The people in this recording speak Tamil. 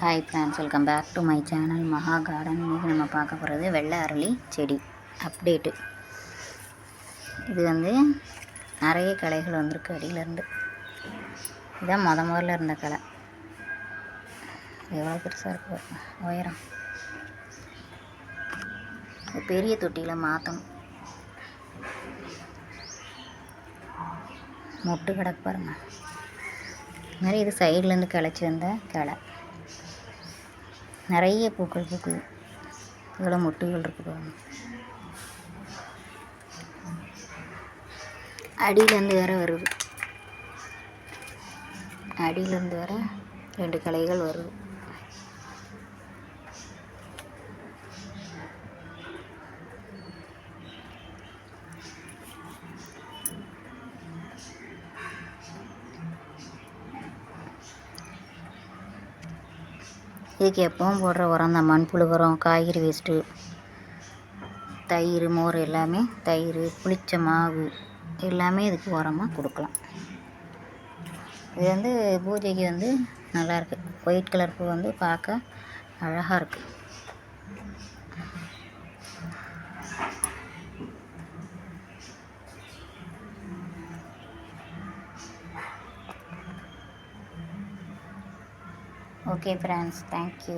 Hi friends, welcome back to my channel Maha Garden. இன்றைக்கி நம்ம பார்க்க போகிறது வெள்ளை அரளி செடி அப்டேட்டு. இது நிறைய களைகள் வந்திருக்கு அடியிலேருந்து. இதுதான் முதல்ல இருந்த களை. எவ்வளோ பெருசாக இருக்குது உயரம். பெரிய தொட்டியில் மாற்றணும். மொட்டு கிடக்கு பாருங்க. இது மாதிரி இது சைட்லேருந்து கிளச்சி வந்த களை. நிறைய பூக்கள் பூக்குது. இவ்வளோ மொட்டுகள் இருக்குது. அடியிலேருந்து வேற வருது. அடியிலேருந்து வேற 2 கிளைகள் வருது. இதுக்கு எப்பவும் போடுற உரம் தான், மண்புழு உரம், காய்கறி வேஸ்ட்டு, தயிர், மோர் எல்லாமே, தயிர், புளிச்ச மாவு எல்லாமே இதுக்கு உரமாக கொடுக்கலாம். இது பூஜைக்கு நல்லாயிருக்கு. ஒயிட் கலர் பூ பார்க்க அழகாக இருக்குது. Okay friends, thank you.